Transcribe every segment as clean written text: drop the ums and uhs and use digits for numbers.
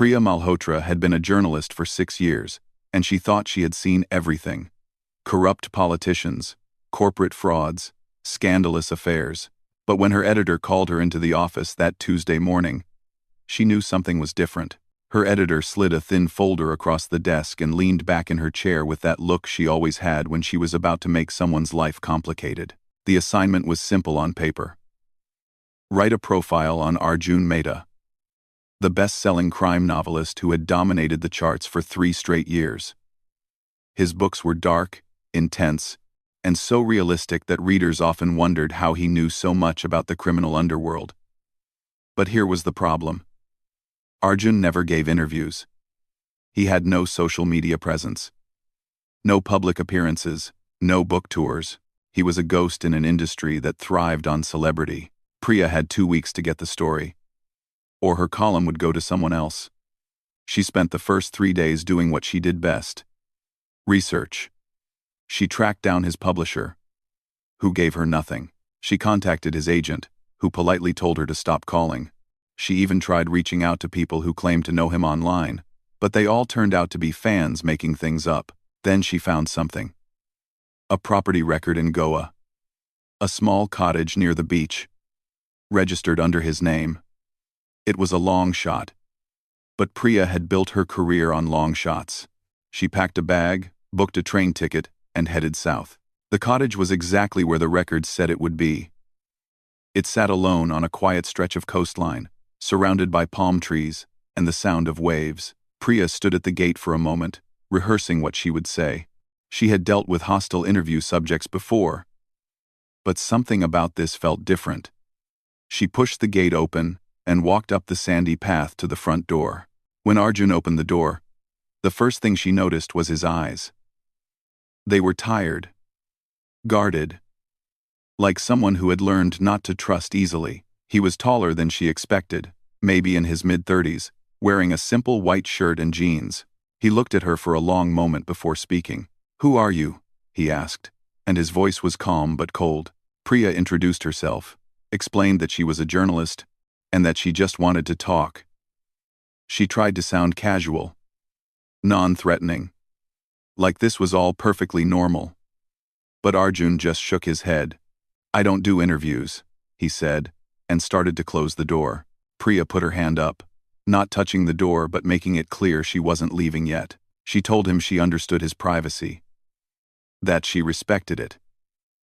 Priya Malhotra had been a journalist for 6 years, and she thought she had seen everything. Corrupt politicians, corporate frauds, scandalous affairs. But when her editor called her into the office that Tuesday morning, she knew something was different. Her editor slid a thin folder across the desk and leaned back in her chair with that look she always had when she was about to make someone's life complicated. The assignment was simple on paper. Write a profile on Arjun Mehta, the best-selling crime novelist who had dominated the charts for 3 straight years. His books were dark, intense, and so realistic that readers often wondered how he knew so much about the criminal underworld. But here was the problem. Arjun never gave interviews. He had no social media presence. No public appearances, no book tours. He was a ghost in an industry that thrived on celebrity. Priya had 2 weeks to get the story, or her column would go to someone else. She spent the first 3 days doing what she did best: research. She tracked down his publisher, who gave her nothing. She contacted his agent, who politely told her to stop calling. She even tried reaching out to people who claimed to know him online, but they all turned out to be fans making things up. Then she found something. A property record in Goa. A small cottage near the beach, registered under his name. It was a long shot, but Priya had built her career on long shots. She packed a bag, booked a train ticket, and headed south. The cottage was exactly where the records said it would be. It sat alone on a quiet stretch of coastline, surrounded by palm trees and the sound of waves. Priya stood at the gate for a moment, rehearsing what she would say. She had dealt with hostile interview subjects before, but something about this felt different. She pushed the gate open and walked up the sandy path to the front door. When Arjun opened the door, the first thing she noticed was his eyes. They were tired, guarded, like someone who had learned not to trust easily. He was taller than she expected, maybe in his mid-30s, wearing a simple white shirt and jeans. He looked at her for a long moment before speaking. "Who are you?" he asked, and his voice was calm but cold. Priya introduced herself, explained that she was a journalist, and that she just wanted to talk. She tried to sound casual, non-threatening, like this was all perfectly normal. But Arjun just shook his head. "I don't do interviews," he said, and started to close the door. Priya put her hand up, not touching the door but making it clear she wasn't leaving yet. She told him she understood his privacy, that she respected it,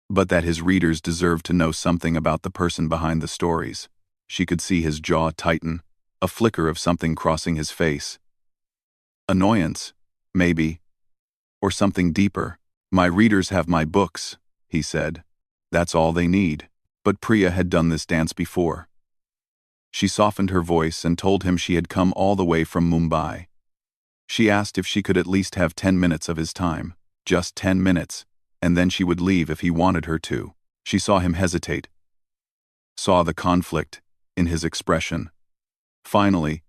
but that his readers deserved to know something about the person behind the stories. She could see his jaw tighten, a flicker of something crossing his face. Annoyance, maybe, or something deeper. "My readers have my books," he said. "That's all they need." But Priya had done this dance before. She softened her voice and told him she had come all the way from Mumbai. She asked if she could at least have 10 minutes of his time, just 10 minutes, and then she would leave if he wanted her to. She saw him hesitate, saw the conflict in his expression. Finally,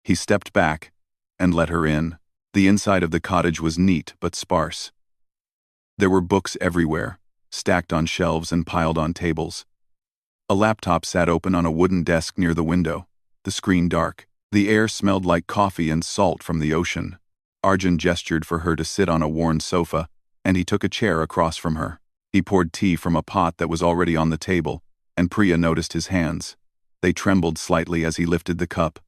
he stepped back and let her in. The inside of the cottage was neat but sparse. There were books everywhere, stacked on shelves and piled on tables. A laptop sat open on a wooden desk near the window, the screen dark. The air smelled like coffee and salt from the ocean. Arjun gestured for her to sit on a worn sofa, and he took a chair across from her. He poured tea from a pot that was already on the table, and Priya noticed his hands. They trembled slightly as he lifted the cup.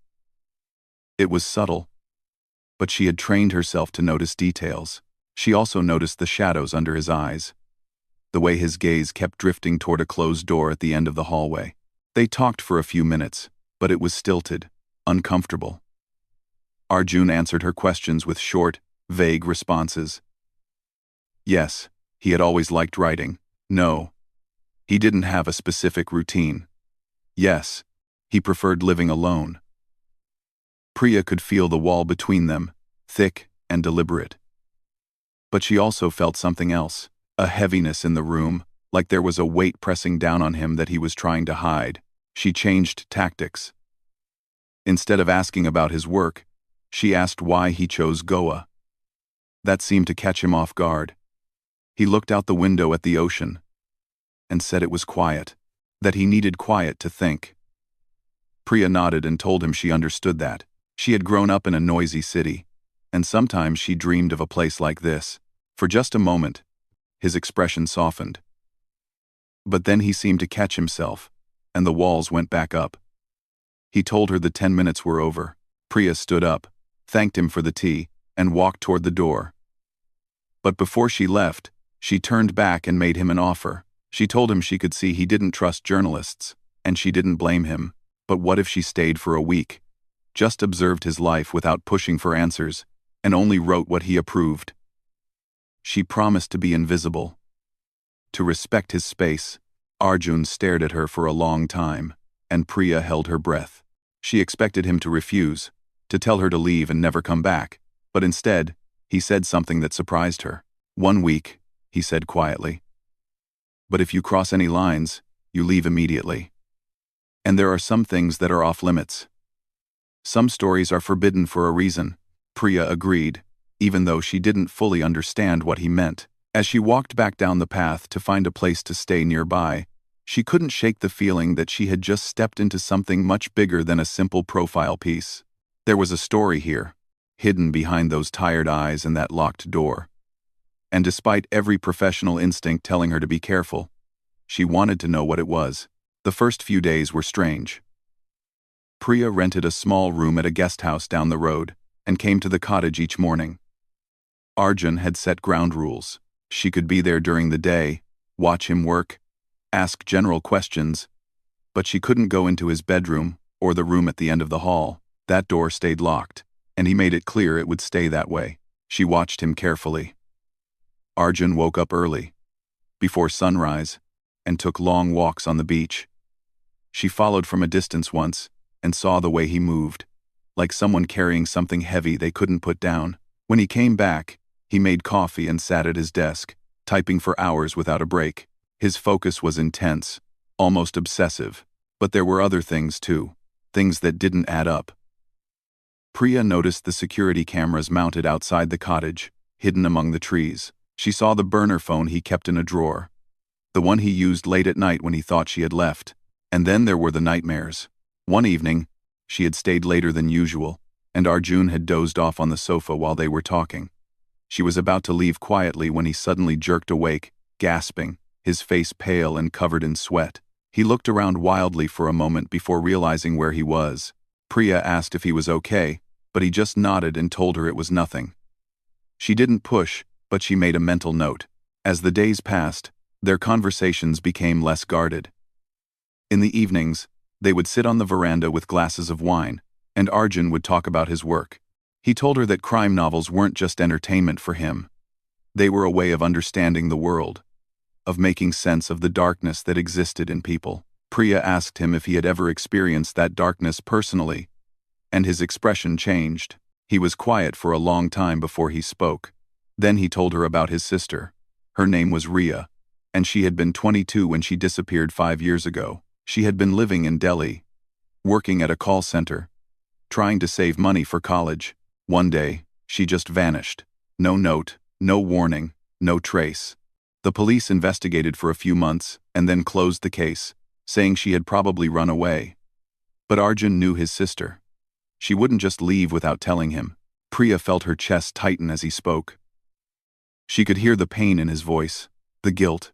It was subtle, but she had trained herself to notice details. She also noticed the shadows under his eyes, the way his gaze kept drifting toward a closed door at the end of the hallway. They talked for a few minutes, but it was stilted, uncomfortable. Arjun answered her questions with short, vague responses. Yes, he had always liked writing. No, he didn't have a specific routine. Yes, he preferred living alone. Priya could feel the wall between them, thick and deliberate. But she also felt something else, a heaviness in the room, like there was a weight pressing down on him that he was trying to hide. She changed tactics. Instead of asking about his work, she asked why he chose Goa. That seemed to catch him off guard. He looked out the window at the ocean and said it was quiet, that he needed quiet to think. Priya nodded and told him she understood that. She had grown up in a noisy city, and sometimes she dreamed of a place like this. For just a moment, his expression softened. But then he seemed to catch himself, and the walls went back up. He told her the 10 minutes were over. Priya stood up, thanked him for the tea, and walked toward the door. But before she left, she turned back and made him an offer. She told him she could see he didn't trust journalists, and she didn't blame him. But what if she stayed for a week, just observed his life without pushing for answers, and only wrote what he approved? She promised to be invisible, to respect his space. Arjun stared at her for a long time, and Priya held her breath. She expected him to refuse, to tell her to leave and never come back, but instead, he said something that surprised her. "1 week," he said quietly. "But if you cross any lines, you leave immediately. And there are some things that are off limits. Some stories are forbidden for a reason." Priya agreed, even though she didn't fully understand what he meant. As she walked back down the path to find a place to stay nearby, she couldn't shake the feeling that she had just stepped into something much bigger than a simple profile piece. There was a story here, hidden behind those tired eyes and that locked door. And despite every professional instinct telling her to be careful, she wanted to know what it was. The first few days were strange. Priya rented a small room at a guest house down the road, and came to the cottage each morning. Arjun had set ground rules. She could be there during the day, watch him work, ask general questions, but she couldn't go into his bedroom or the room at the end of the hall. That door stayed locked, and he made it clear it would stay that way. She watched him carefully. Arjun woke up early, before sunrise, and took long walks on the beach. She followed from a distance once, and saw the way he moved, like someone carrying something heavy they couldn't put down. When he came back, he made coffee and sat at his desk, typing for hours without a break. His focus was intense, almost obsessive, but there were other things too, things that didn't add up. Priya noticed the security cameras mounted outside the cottage, hidden among the trees. She saw the burner phone he kept in a drawer, the one he used late at night when he thought she had left. And then there were the nightmares. One evening, she had stayed later than usual, and Arjun had dozed off on the sofa while they were talking. She was about to leave quietly when he suddenly jerked awake, gasping, his face pale and covered in sweat. He looked around wildly for a moment before realizing where he was. Priya asked if he was okay, but he just nodded and told her it was nothing. She didn't push, but she made a mental note. As the days passed, their conversations became less guarded. In the evenings, they would sit on the veranda with glasses of wine, and Arjun would talk about his work. He told her that crime novels weren't just entertainment for him. They were a way of understanding the world, of making sense of the darkness that existed in people. Priya asked him if he had ever experienced that darkness personally, and his expression changed. He was quiet for a long time before he spoke. Then he told her about his sister. Her name was Ria, and she had been 22 when she disappeared 5 years ago. She had been living in Delhi, working at a call center, trying to save money for college. One day, she just vanished. No note, no warning, no trace. The police investigated for a few months and then closed the case, saying she had probably run away. But Arjun knew his sister. She wouldn't just leave without telling him. Priya felt her chest tighten as he spoke. She could hear the pain in his voice, the guilt.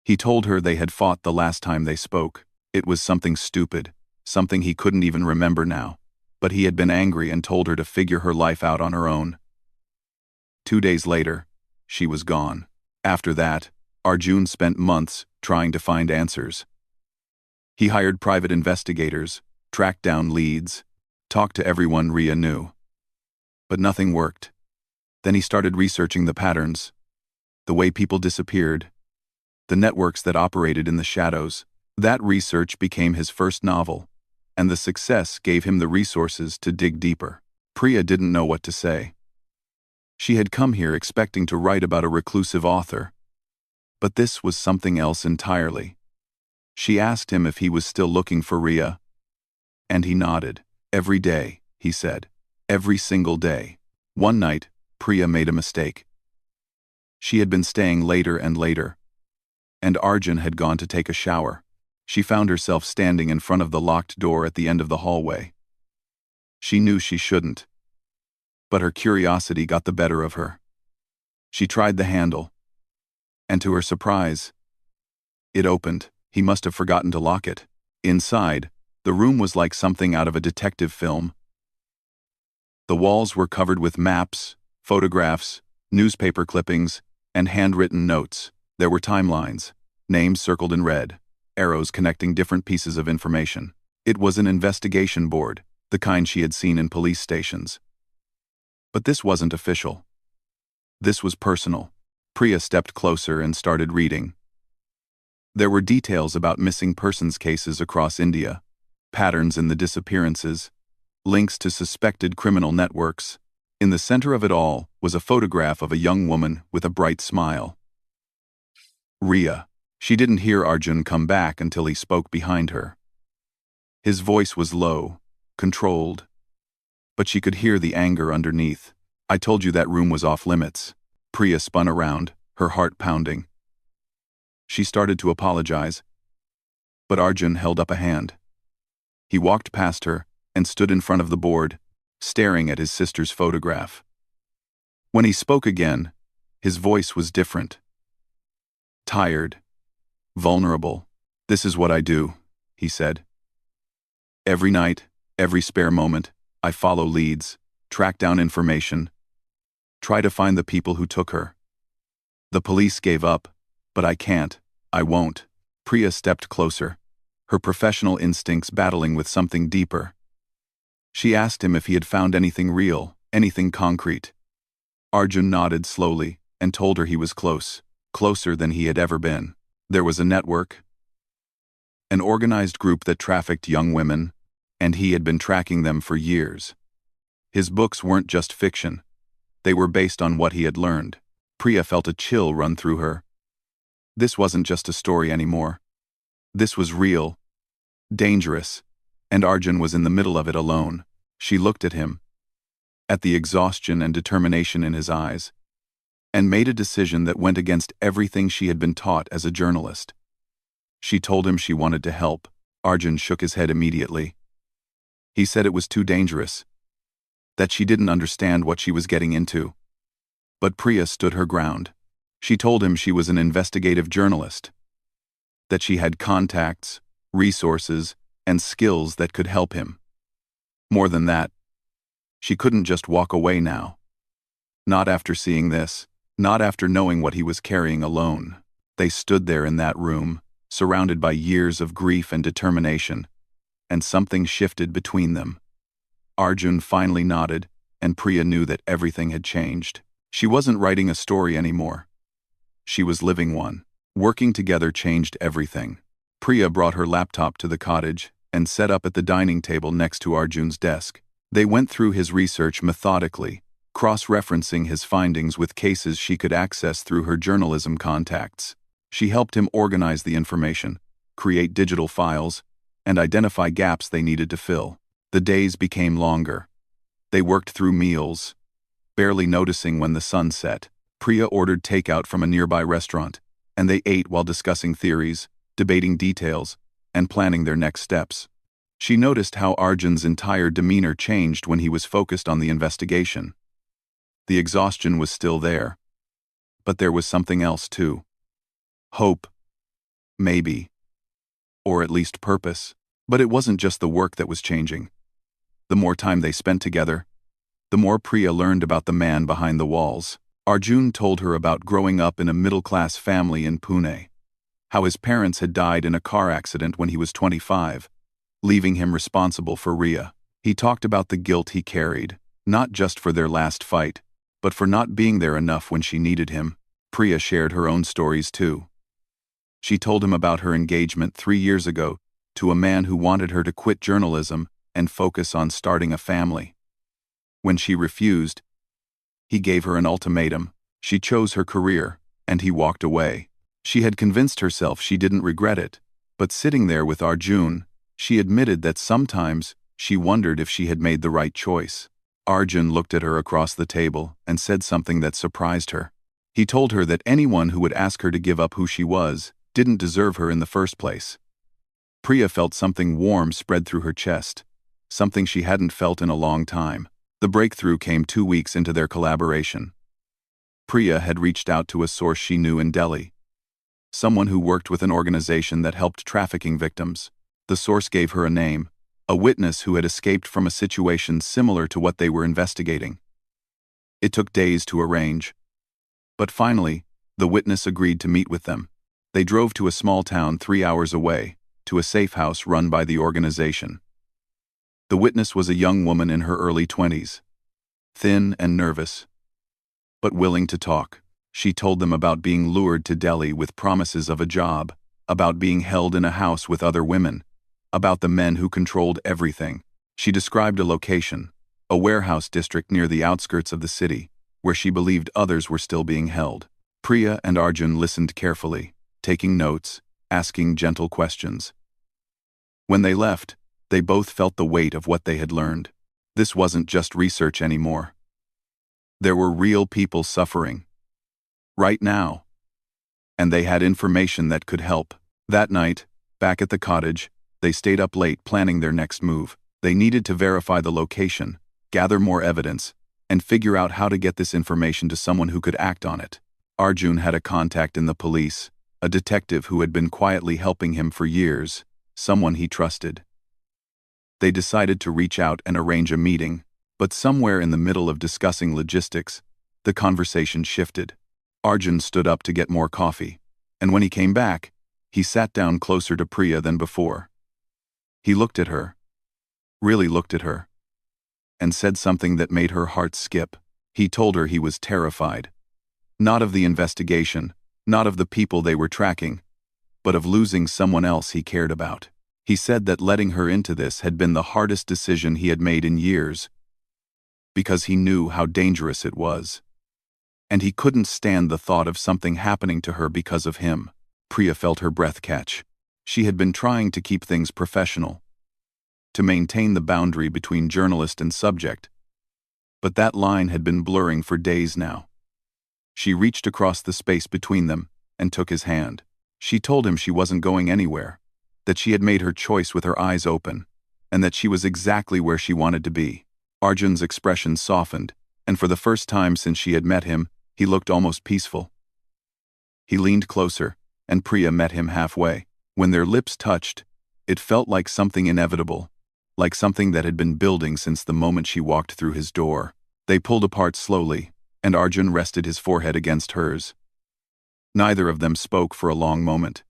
He told her they had fought the last time they spoke. It was something stupid, something he couldn't even remember now. But he had been angry and told her to figure her life out on her own. 2 days later, she was gone. After that, Arjun spent months trying to find answers. He hired private investigators, tracked down leads, talked to everyone Ria knew. But nothing worked. Then he started researching the patterns, the way people disappeared, the networks that operated in the shadows. That research became his first novel, and the success gave him the resources to dig deeper. Priya didn't know what to say. She had come here expecting to write about a reclusive author, but this was something else entirely. She asked him if he was still looking for Ria, and he nodded. "Every day," he said. "Every single day." One night, Priya made a mistake. She had been staying later and later, and Arjun had gone to take a shower. She found herself standing in front of the locked door at the end of the hallway. She knew she shouldn't, but her curiosity got the better of her. She tried the handle, and to her surprise, it opened. He must have forgotten to lock it. Inside, the room was like something out of a detective film. The walls were covered with maps, photographs, newspaper clippings, and handwritten notes. There were timelines, names circled in red, arrows connecting different pieces of information. It was an investigation board, the kind she had seen in police stations. But this wasn't official. This was personal. Priya stepped closer and started reading. There were details about missing persons cases across India, patterns in the disappearances, links to suspected criminal networks. In the center of it all was a photograph of a young woman with a bright smile. Riya. She didn't hear Arjun come back until he spoke behind her. His voice was low, controlled, but she could hear the anger underneath. I told you that room was off limits. Priya spun around, her heart pounding. She started to apologize, but Arjun held up a hand. He walked past her and stood in front of the board, staring at his sister's photograph. When he spoke again, his voice was different. Tired, vulnerable. This is what I do, he said. Every night, every spare moment, I follow leads, track down information, try to find the people who took her. The police gave up, but I can't, I won't. Priya stepped closer, her professional instincts battling with something deeper. She asked him if he had found anything real, anything concrete. Arjun nodded slowly and told her he was close, closer than he had ever been. There was a network, an organized group that trafficked young women, and he had been tracking them for years. His books weren't just fiction. They were based on what he had learned. Priya felt a chill run through her. This wasn't just a story anymore. This was real, dangerous, and Arjun was in the middle of it alone. She looked at him, at the exhaustion and determination in his eyes, and made a decision that went against everything she had been taught as a journalist. She told him she wanted to help. Arjun shook his head immediately. He said it was too dangerous, that she didn't understand what she was getting into. But Priya stood her ground. She told him she was an investigative journalist, that she had contacts, resources, and skills that could help him. More than that, she couldn't just walk away now. Not after seeing this, not after knowing what he was carrying alone. They stood there in that room, surrounded by years of grief and determination, and something shifted between them. Arjun finally nodded, and Priya knew that everything had changed. She wasn't writing a story anymore. She was living one. Working together changed everything. Priya brought her laptop to the cottage and set up at the dining table next to Arjun's desk. They went through his research methodically, cross-referencing his findings with cases she could access through her journalism contacts. She helped him organize the information, create digital files, and identify gaps they needed to fill. The days became longer. They worked through meals, barely noticing when the sun set. Priya ordered takeout from a nearby restaurant, and they ate while discussing theories, debating details, and planning their next steps. She noticed how Arjun's entire demeanor changed when he was focused on the investigation. The exhaustion was still there, but there was something else too. Hope, maybe, or at least purpose. But it wasn't just the work that was changing. The more time they spent together, the more Priya learned about the man behind the walls. Arjun told her about growing up in a middle-class family in Pune, how his parents had died in a car accident when he was 25, leaving him responsible for Riya. He talked about the guilt he carried, not just for their last fight, but for not being there enough when she needed him. Priya shared her own stories too. She told him about her engagement 3 years ago to a man who wanted her to quit journalism and focus on starting a family. When she refused, he gave her an ultimatum. She chose her career, and he walked away. She had convinced herself she didn't regret it, but sitting there with Arjun, she admitted that sometimes she wondered if she had made the right choice. Arjun looked at her across the table and said something that surprised her. He told her that anyone who would ask her to give up who she was didn't deserve her in the first place. Priya felt something warm spread through her chest. something she hadn't felt in a long time. The breakthrough came 2 weeks into their collaboration. Priya had reached out to a source she knew in Delhi, someone who worked with an organization that helped trafficking victims. The source gave her a name, a witness who had escaped from a situation similar to what they were investigating. It took days to arrange, but finally, the witness agreed to meet with them. They drove to a small town 3 hours away, to a safe house run by the organization. The witness was a young woman in her early 20s, thin and nervous, but willing to talk. She told them about being lured to Delhi with promises of a job, about being held in a house with other women, about the men who controlled everything. She described a location, a warehouse district near the outskirts of the city, where she believed others were still being held. Priya and Arjun listened carefully, taking notes, asking gentle questions. When they left, they both felt the weight of what they had learned. This wasn't just research anymore. There were real people suffering. Right now. And they had information that could help. That night, back at the cottage, they stayed up late planning their next move. They needed to verify the location, gather more evidence, and figure out how to get this information to someone who could act on it. Arjun had a contact in the police, a detective who had been quietly helping him for years, someone he trusted. They decided to reach out and arrange a meeting, but somewhere in the middle of discussing logistics, the conversation shifted. Arjun stood up to get more coffee, and when he came back, he sat down closer to Priya than before. He looked at her, really looked at her, and said something that made her heart skip. He told her he was terrified. Not of the investigation, not of the people they were tracking, but of losing someone else he cared about. He said that letting her into this had been the hardest decision he had made in years, because he knew how dangerous it was. And he couldn't stand the thought of something happening to her because of him. Priya felt her breath catch. She had been trying to keep things professional, to maintain the boundary between journalist and subject, but that line had been blurring for days now. She reached across the space between them and took his hand. She told him she wasn't going anywhere, that she had made her choice with her eyes open, and that she was exactly where she wanted to be. Arjun's expression softened, and for the first time since she had met him, he looked almost peaceful. He leaned closer, and Priya met him halfway. When their lips touched, it felt like something inevitable, like something that had been building since the moment she walked through his door. They pulled apart slowly, and Arjun rested his forehead against hers. Neither of them spoke for a long moment.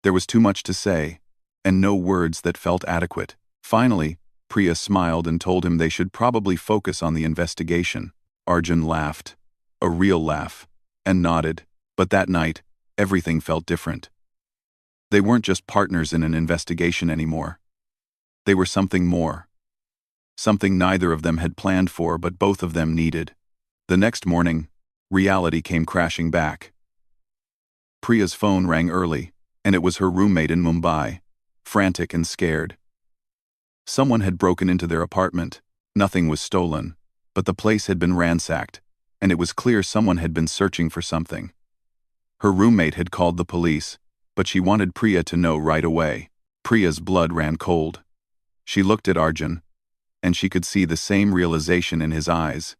There was too much to say, and no words that felt adequate. Finally, Priya smiled and told him they should probably focus on the investigation. Arjun laughed, a real laugh, and nodded, but that night, everything felt different. They weren't just partners in an investigation anymore. They were something more. Something neither of them had planned for but both of them needed. The next morning, reality came crashing back. Priya's phone rang early, and it was her roommate in Mumbai, frantic and scared. Someone had broken into their apartment. Nothing was stolen, but the place had been ransacked, and it was clear someone had been searching for something. Her roommate had called the police, but she wanted Priya to know right away. Priya's blood ran cold. She looked at Arjun, and she could see the same realization in his eyes.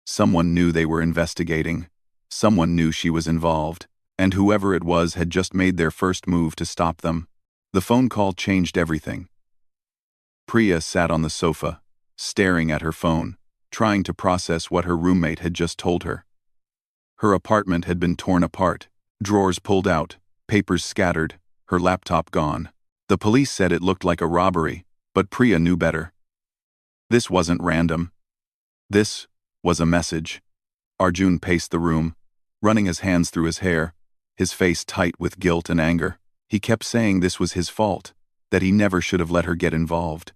Someone knew they were investigating. Someone knew she was involved, and whoever it was had just made their first move to stop them. The phone call changed everything. Priya sat on the sofa, staring at her phone, trying to process what her roommate had just told her. Her apartment had been torn apart, drawers pulled out, papers scattered, her laptop gone. The police said it looked like a robbery, but Priya knew better. This wasn't random. This was a message. Arjun paced the room, running his hands through his hair, his face tight with guilt and anger. He kept saying this was his fault, that he never should have let her get involved,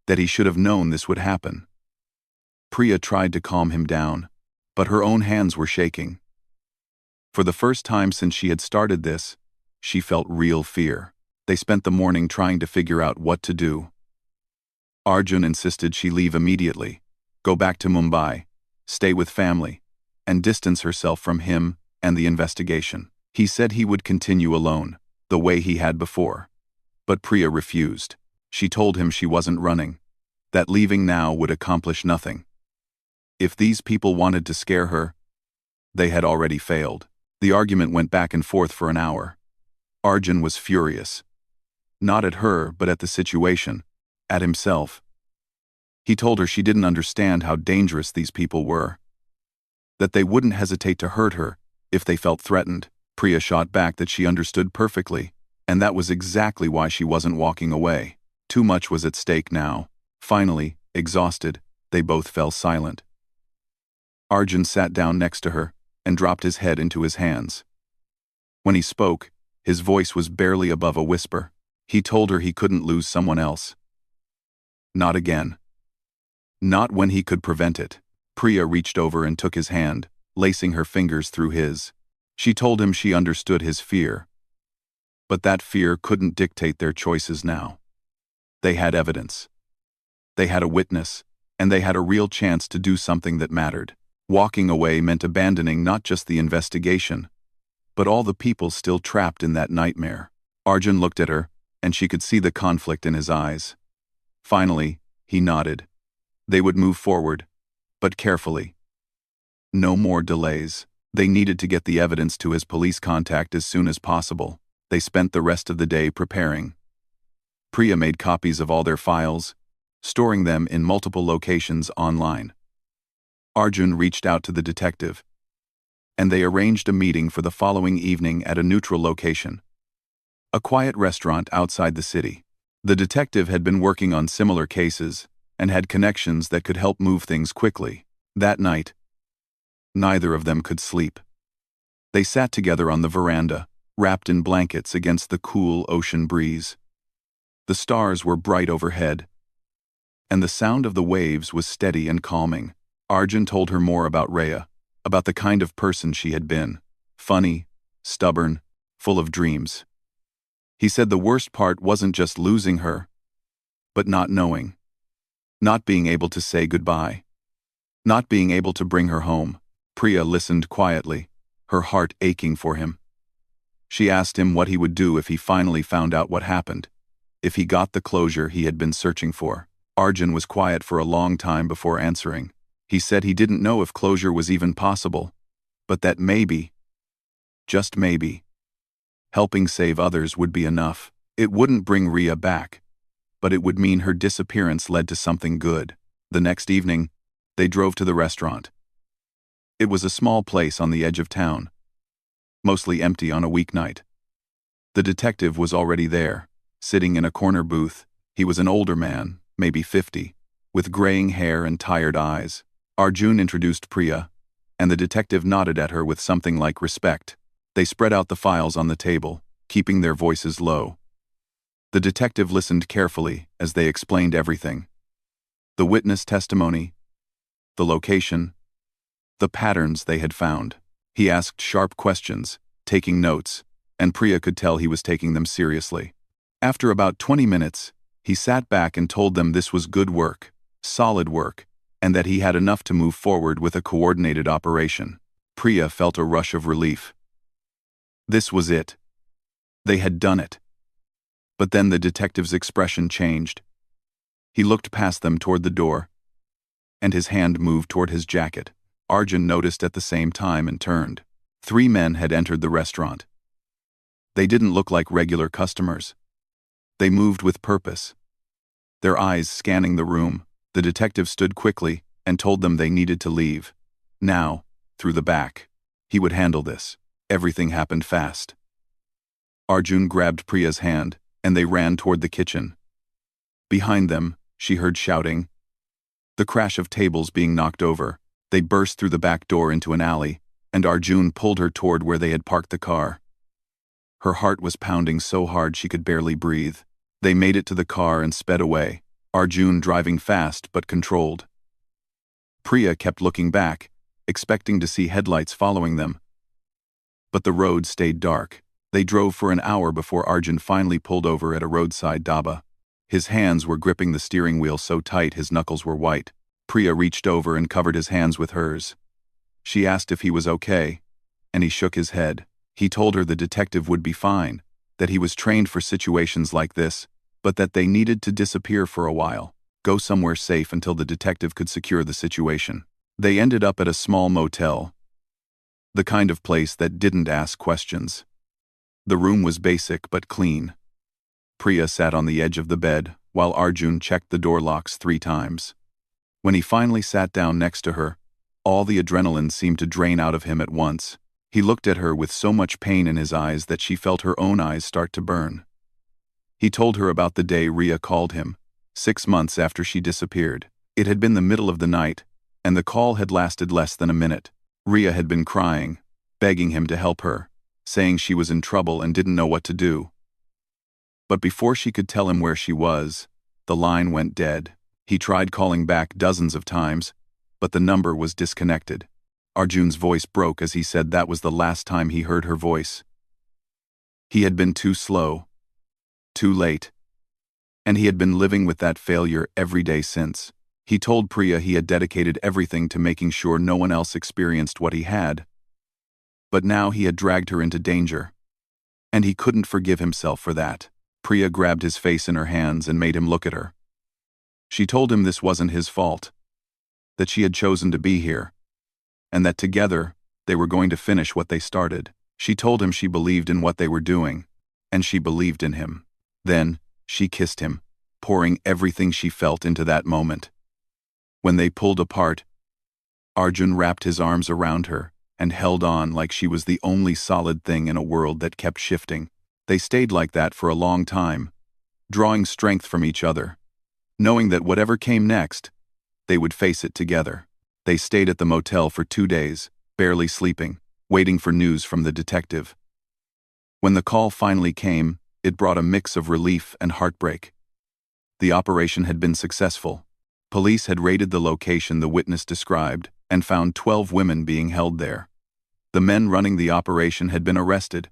that he should have known this would happen. Priya tried to calm him down, but her own hands were shaking. For the first time since she had started this, she felt real fear. They spent the morning trying to figure out what to do. Arjun insisted she leave immediately, go back to Mumbai, stay with family, and distance herself from him and the investigation. He said he would continue alone, the way he had before. But Priya refused. She told him she wasn't running, that leaving now would accomplish nothing. If these people wanted to scare her, they had already failed. The argument went back and forth for an hour. Arjun was furious. Not at her, but at the situation, at himself. He told her she didn't understand how dangerous these people were, that they wouldn't hesitate to hurt her if they felt threatened. Priya shot back that she understood perfectly, and that was exactly why she wasn't walking away. Too much was at stake now. Finally, exhausted, they both fell silent. Arjun sat down next to her and dropped his head into his hands. When he spoke, his voice was barely above a whisper. He told her he couldn't lose someone else. Not again. Not when he could prevent it. Priya reached over and took his hand, lacing her fingers through his. She told him she understood his fear. But that fear couldn't dictate their choices now. They had evidence. They had a witness, and they had a real chance to do something that mattered. Walking away meant abandoning not just the investigation, but all the people still trapped in that nightmare. Arjun looked at her, and she could see the conflict in his eyes. Finally, he nodded. They would move forward, but carefully. No more delays. They needed to get the evidence to his police contact as soon as possible. They spent the rest of the day preparing. Priya made copies of all their files, storing them in multiple locations online. Arjun reached out to the detective, and they arranged a meeting for the following evening at a neutral location, a quiet restaurant outside the city. The detective had been working on similar cases and had connections that could help move things quickly. That night, neither of them could sleep. They sat together on the veranda, wrapped in blankets against the cool ocean breeze. The stars were bright overhead, and the sound of the waves was steady and calming. Arjun told her more about Rhea, about the kind of person she had been. Funny, stubborn, full of dreams. He said the worst part wasn't just losing her, but not knowing. Not being able to say goodbye. Not being able to bring her home. Priya listened quietly, her heart aching for him. She asked him what he would do if he finally found out what happened, if he got the closure he had been searching for. Arjun was quiet for a long time before answering. He said he didn't know if closure was even possible, but that maybe, just maybe, helping save others would be enough. It wouldn't bring Rhea back, but it would mean her disappearance led to something good. The next evening, they drove to the restaurant. It was a small place on the edge of town, mostly empty on a weeknight. The detective was already there, sitting in a corner booth. He was an older man, maybe 50, with graying hair and tired eyes. Arjun introduced Priya, and the detective nodded at her with something like respect. They spread out the files on the table, keeping their voices low. The detective listened carefully as they explained everything. The witness testimony, the location, the patterns they had found. He asked sharp questions, taking notes, and Priya could tell he was taking them seriously. After about 20 minutes, he sat back and told them this was good work, solid work, and that he had enough to move forward with a coordinated operation. Priya felt a rush of relief. This was it. They had done it. But then the detective's expression changed. He looked past them toward the door, and his hand moved toward his jacket. Arjun noticed at the same time and turned. 3 men had entered the restaurant. They didn't look like regular customers. They moved with purpose, their eyes scanning the room. The detective stood quickly and told them they needed to leave. Now, through the back. He would handle this. Everything happened fast. Arjun grabbed Priya's hand, and they ran toward the kitchen. Behind them, she heard shouting, the crash of tables being knocked over. They burst through the back door into an alley, and Arjun pulled her toward where they had parked the car. Her heart was pounding so hard she could barely breathe. They made it to the car and sped away, Arjun driving fast but controlled. Priya kept looking back, expecting to see headlights following them. But the road stayed dark. They drove for an hour before Arjun finally pulled over at a roadside dhaba. His hands were gripping the steering wheel so tight his knuckles were white. Priya reached over and covered his hands with hers. She asked if he was okay, and he shook his head. He told her the detective would be fine, that he was trained for situations like this, but that they needed to disappear for a while, go somewhere safe until the detective could secure the situation. They ended up at a small motel, the kind of place that didn't ask questions. The room was basic but clean. Priya sat on the edge of the bed, while Arjun checked the door locks 3 times. When he finally sat down next to her, all the adrenaline seemed to drain out of him at once. He looked at her with so much pain in his eyes that she felt her own eyes start to burn. He told her about the day Riya called him, 6 months after she disappeared. It had been the middle of the night, and the call had lasted less than a minute. Riya had been crying, begging him to help her, saying she was in trouble and didn't know what to do. But before she could tell him where she was, the line went dead. He tried calling back dozens of times, but the number was disconnected. Arjun's voice broke as he said that was the last time he heard her voice. He had been too slow, too late, and he had been living with that failure every day since. He told Priya he had dedicated everything to making sure no one else experienced what he had, but now he had dragged her into danger, and he couldn't forgive himself for that. Priya grabbed his face in her hands and made him look at her. She told him this wasn't his fault, that she had chosen to be here, and that together they were going to finish what they started. She told him she believed in what they were doing, and she believed in him. Then, she kissed him, pouring everything she felt into that moment. When they pulled apart, Arjun wrapped his arms around her and held on like she was the only solid thing in a world that kept shifting. They stayed like that for a long time, drawing strength from each other, knowing that whatever came next, they would face it together. They stayed at the motel for 2 days, barely sleeping, waiting for news from the detective. When the call finally came, it brought a mix of relief and heartbreak. The operation had been successful. Police had raided the location the witness described and found 12 women being held there. The men running the operation had been arrested,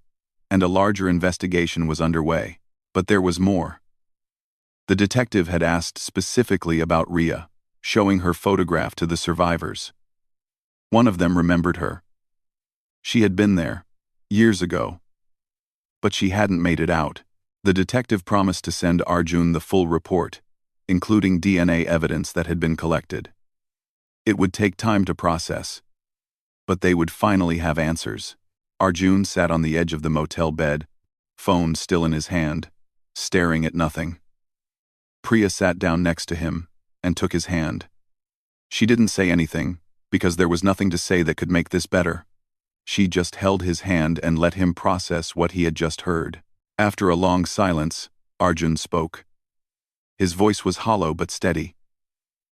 and a larger investigation was underway. But there was more. The detective had asked specifically about Riya, showing her photograph to the survivors. One of them remembered her. She had been there, years ago, but she hadn't made it out. The detective promised to send Arjun the full report, including DNA evidence that had been collected. It would take time to process, but they would finally have answers. Arjun sat on the edge of the motel bed, phone still in his hand, staring at nothing. Priya sat down next to him and took his hand. She didn't say anything, because there was nothing to say that could make this better. She just held his hand and let him process what he had just heard. After a long silence, Arjun spoke. His voice was hollow but steady.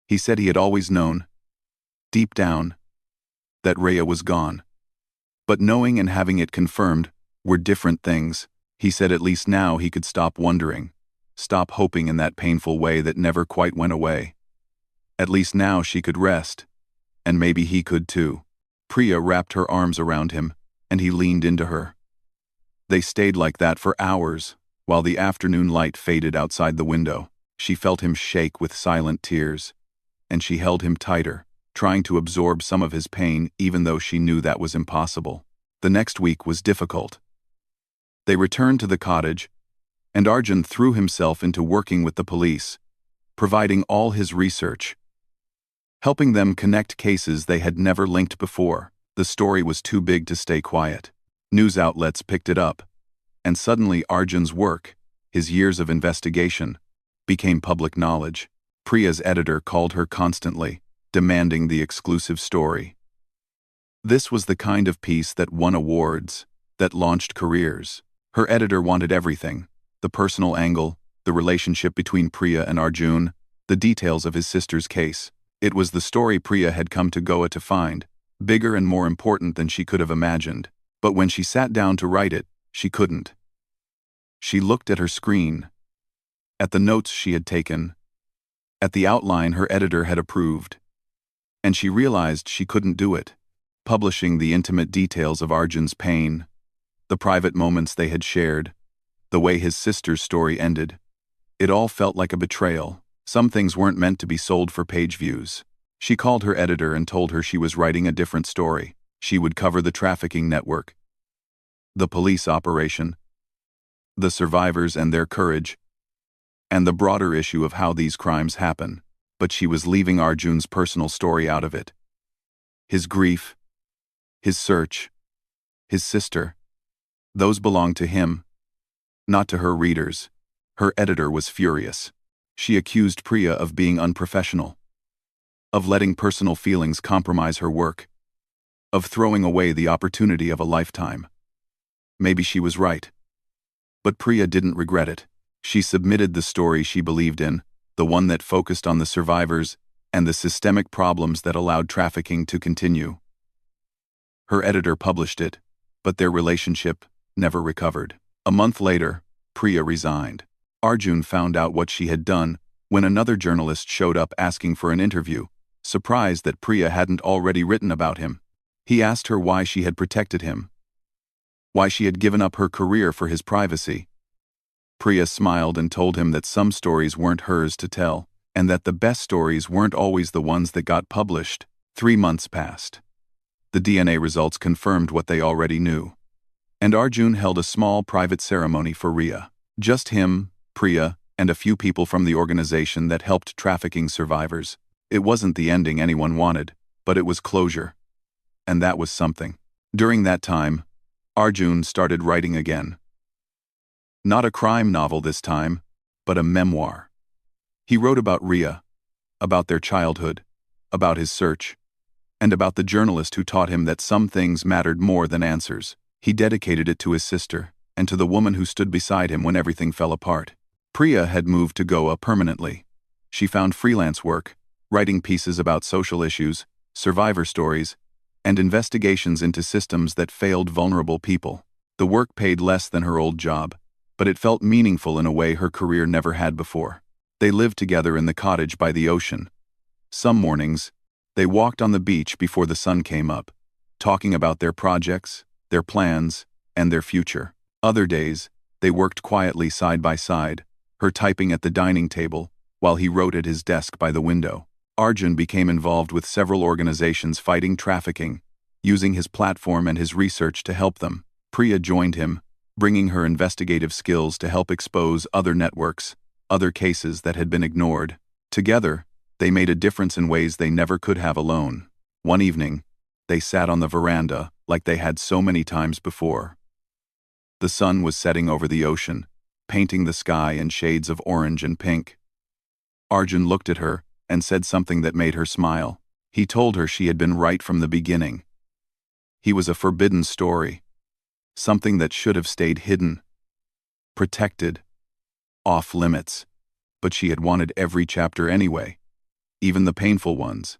He said he had always known, deep down, that Riya was gone. But knowing and having it confirmed were different things. He said at least now he could stop wondering, stop hoping in that painful way that never quite went away. At least now she could rest, and maybe he could too. Priya wrapped her arms around him, and he leaned into her. They stayed like that for hours, while the afternoon light faded outside the window. She felt him shake with silent tears, and she held him tighter, trying to absorb some of his pain even though she knew that was impossible. The next week was difficult. They returned to the cottage, and Arjun threw himself into working with the police, providing all his research, helping them connect cases they had never linked before. The story was too big to stay quiet. News outlets picked it up, and suddenly Arjun's work, his years of investigation, became public knowledge. Priya's editor called her constantly, demanding the exclusive story. This was the kind of piece that won awards, that launched careers. Her editor wanted everything: the personal angle, the relationship between Priya and Arjun, the details of his sister's case. It was the story Priya had come to Goa to find, bigger and more important than she could have imagined. But when she sat down to write it, she couldn't. She looked at her screen, at the notes she had taken, at the outline her editor had approved, and she realized she couldn't do it. Publishing the intimate details of Arjun's pain, the private moments they had shared, the way his sister's story ended, it all felt like a betrayal. Some things weren't meant to be sold for page views. She called her editor and told her she was writing a different story. She would cover the trafficking network, the police operation, the survivors and their courage, and the broader issue of how these crimes happen, but she was leaving Arjun's personal story out of it. His grief, his search, his sister, those belonged to him, not to her readers. Her editor was furious. She accused Priya of being unprofessional, of letting personal feelings compromise her work, of throwing away the opportunity of a lifetime. Maybe she was right. But Priya didn't regret it. She submitted the story she believed in, the one that focused on the survivors and the systemic problems that allowed trafficking to continue. Her editor published it, but their relationship never recovered. A month later, Priya resigned. Arjun found out what she had done when another journalist showed up asking for an interview, surprised that Priya hadn't already written about him. He asked her why she had protected him, why she had given up her career for his privacy. Priya smiled and told him that some stories weren't hers to tell, and that the best stories weren't always the ones that got published. 3 months passed. The DNA results confirmed what they already knew, and Arjun held a small private ceremony for Riya. Just him, Priya, and a few people from the organization that helped trafficking survivors. It wasn't the ending anyone wanted, but it was closure. And that was something. During that time, Arjun started writing again. Not a crime novel this time, but a memoir. He wrote about Riya, about their childhood, about his search, and about the journalist who taught him that some things mattered more than answers. He dedicated it to his sister, and to the woman who stood beside him when everything fell apart. Priya had moved to Goa permanently. She found freelance work, writing pieces about social issues, survivor stories, and investigations into systems that failed vulnerable people. The work paid less than her old job, but it felt meaningful in a way her career never had before. They lived together in the cottage by the ocean. Some mornings, they walked on the beach before the sun came up, talking about their projects, their plans, and their future. Other days, they worked quietly side by side, her typing at the dining table, while he wrote at his desk by the window. Arjun became involved with several organizations fighting trafficking, using his platform and his research to help them. Priya joined him, bringing her investigative skills to help expose other networks, other cases that had been ignored. Together, they made a difference in ways they never could have alone. One evening, they sat on the veranda like they had so many times before. The sun was setting over the ocean, painting the sky in shades of orange and pink. Arjun looked at her and said something that made her smile. He told her she had been right from the beginning. He was a forbidden story, something that should have stayed hidden, protected, off limits. But she had wanted every chapter anyway, even the painful ones,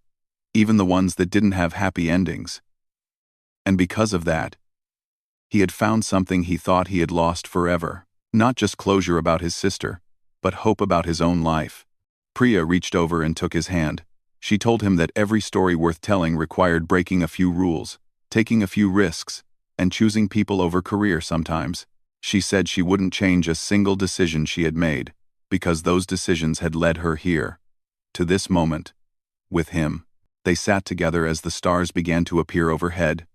even the ones that didn't have happy endings. And because of that, he had found something he thought he had lost forever. Not just closure about his sister, but hope about his own life. Priya reached over and took his hand. She told him that every story worth telling required breaking a few rules, taking a few risks, and choosing people over career sometimes. She said she wouldn't change a single decision she had made, because those decisions had led her here, to this moment, with him. They sat together as the stars began to appear overhead.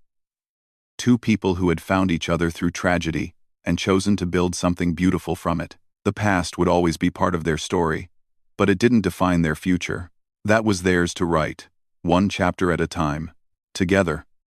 Two people who had found each other through tragedy and chosen to build something beautiful from it. The past would always be part of their story, but it didn't define their future. That was theirs to write, one chapter at a time, together.